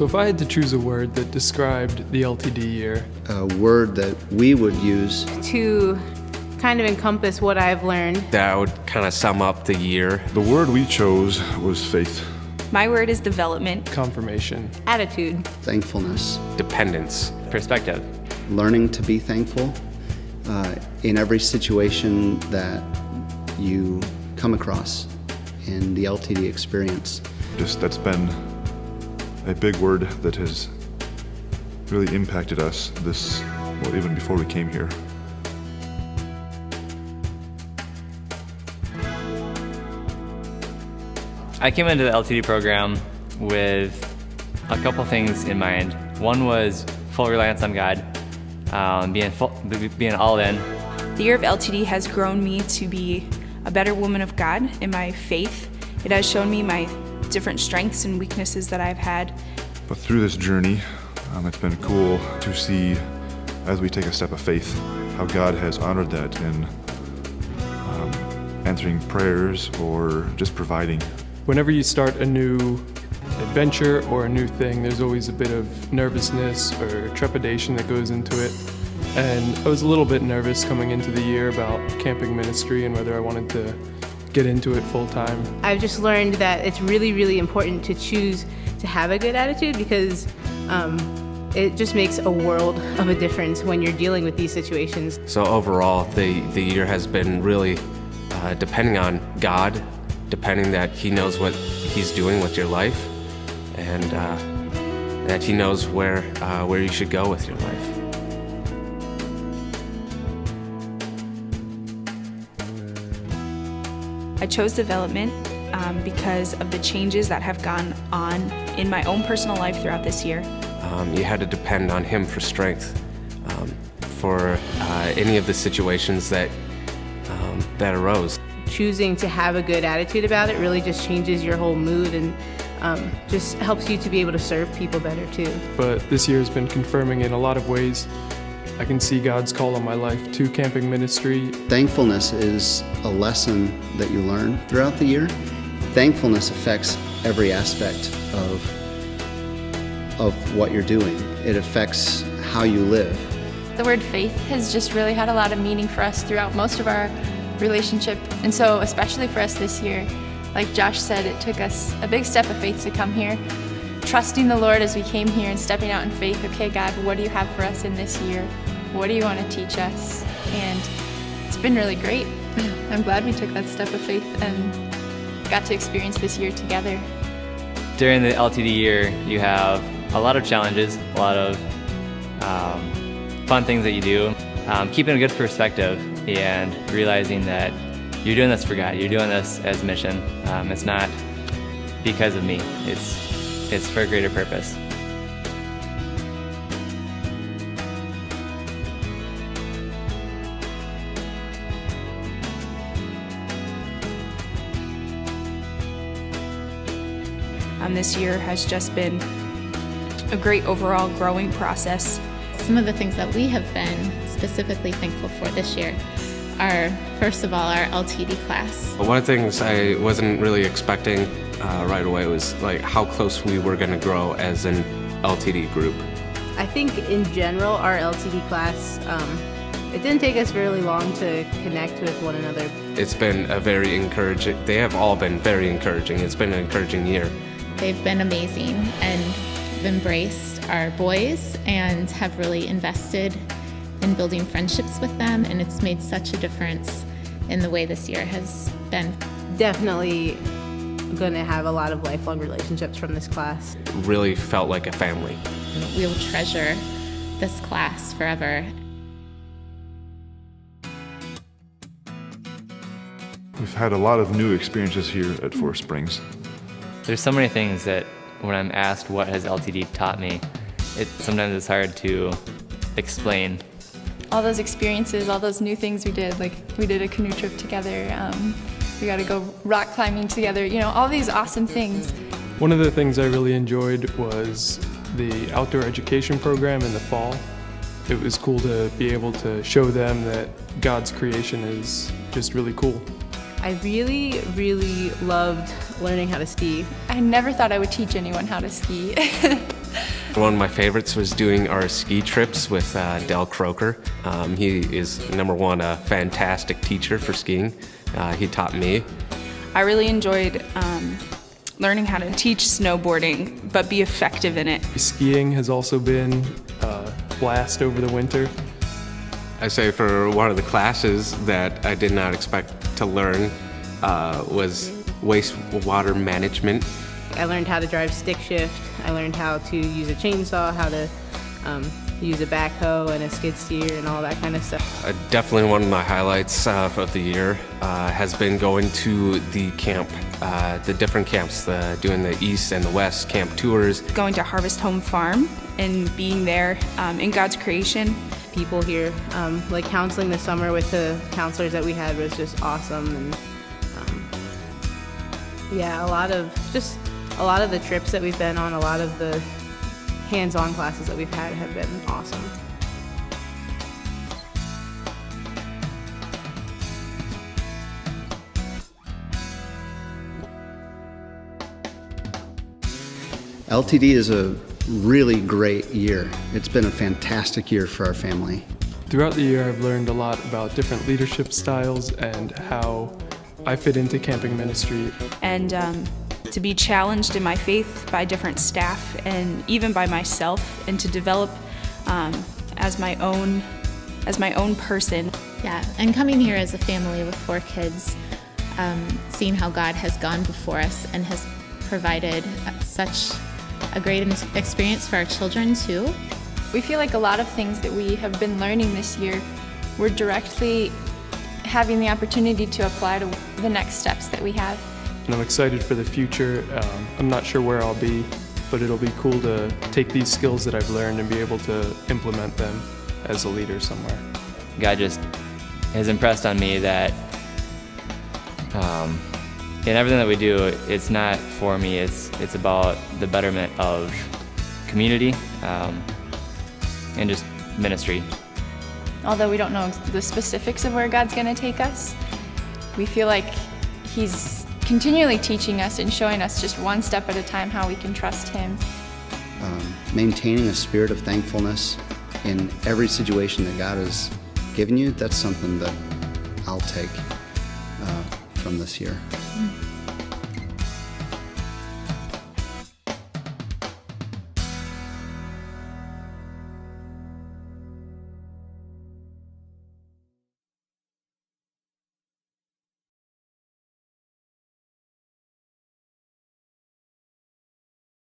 So if I had to choose a word that described the LTD year, A word that we would use To kind of encompass what I've learned. That would kind of sum up the year. The word we chose was faith. My word is development. confirmation, Attitude. thankfulness, Dependence. Perspective. learning to be thankful in every situation that you come across in the LTD experience. That's been a big word that has really impacted us even before we came here. I came into the LTD program with a couple things in mind. One was full reliance on God, being all in. The year of LTD has grown me to be a better woman of God in my faith. It has shown me my different strengths and weaknesses that I've had. But through this journey, it's been cool to see, as we take a step of faith, how God has honored that in answering prayers or just providing. whenever you start a new adventure or a new thing, there's always a bit of nervousness or trepidation that goes into it. And I was a little bit nervous coming into the year about camping ministry and whether I wanted to get into it full time. I've just learned that it's really, really important to choose to have a good attitude because it just makes a world of a difference when you're dealing with these situations. So overall, the year has been really depending on God, depending that He knows what He's doing with your life, and that He knows where you should go with your life. I chose development because of the changes that have gone on in my own personal life throughout this year. You had to depend on Him for strength, for any of the situations that arose. Choosing to have a good attitude about it really just changes your whole mood and just helps you to be able to serve people better too. But this year has been confirming in a lot of ways. I can see God's call on my life to camping ministry. Thankfulness is a lesson that you learn throughout the year. Thankfulness affects every aspect of what you're doing. It affects how you live. The word faith has just really had a lot of meaning for us throughout most of our relationship. And so especially for us this year, like Josh said, it took us a big step of faith to come here, trusting the Lord as we came here and stepping out in faith. Okay, God, what do you have for us in this year? What do you want to teach us? And it's been really great. I'm glad we took that step of faith and got to experience this year together. During the LTD year, you have a lot of challenges, a lot of fun things that you do. Keeping a good perspective and realizing that you're doing this for God. You're doing this as mission. It's not because of me. It's for a greater purpose. This year has just been a great overall growing process. Some of the things that we have been specifically thankful for this year are, first of all, our LTD class. One of the things I wasn't really expecting right away was like how close we were going to grow as an LTD group. I think in general, our LTD class, it didn't take us very long to connect with one another. It's been a very encouraging, they have all been very encouraging. It's been an encouraging year. They've been amazing and have embraced our boys and have really invested in building friendships with them, and it's made such a difference in the way this year has been. Definitely going to have a lot of lifelong relationships from this class. It really felt like a family. We will treasure this class forever. We've had a lot of new experiences here at Forest Springs. There's so many things that when I'm asked what has LTD taught me, sometimes it's hard to explain. All those experiences, all those new things we did, like we did a canoe trip together, we got to go rock climbing together, all these awesome things. One of the things I really enjoyed was the outdoor education program in the fall. It was cool to be able to show them that God's creation is just really cool. I really, really loved learning how to ski. I never thought I would teach anyone how to ski. One of my favorites was doing our ski trips with Del Croker. He is, number one, a fantastic teacher for skiing. He taught me. I really enjoyed learning how to teach snowboarding, but be effective in it. Skiing has also been a blast over the winter. I say for one of the classes that I did not expect to learn was wastewater management. I learned how to drive stick shift. I learned how to use a chainsaw, how to use a backhoe and a skid steer and all that kind of stuff. Definitely one of my highlights of the year has been going to the camp, the different camps, doing the East and the West camp tours. Going to Harvest Home Farm and being there in God's creation. People here, like counseling this summer with the counselors that we had was just awesome. And yeah, a lot of the trips that we've been on, a lot of the hands-on classes that we've had have been awesome. LTD is a really great year. It's been a fantastic year for our family. Throughout the year, I've learned a lot about different leadership styles and how I fit into camping ministry. And to be challenged in my faith by different staff and even by myself, and to develop as my own person. Yeah, and coming here as a family with 4 kids, seeing how God has gone before us and has provided such a great experience for our children too. We feel like a lot of things that we have been learning this year, we're directly having the opportunity to apply to the next steps that we have. And I'm excited for the future. I'm not sure where I'll be, but it'll be cool to take these skills that I've learned and be able to implement them as a leader somewhere. God just has impressed on me that in everything that we do, it's not for me, it's about the betterment of community and just ministry. Although we don't know the specifics of where God's going to take us, we feel like He's continually teaching us and showing us just one step at a time how we can trust Him. Maintaining a spirit of thankfulness in every situation that God has given you, that's something that I'll take from this year.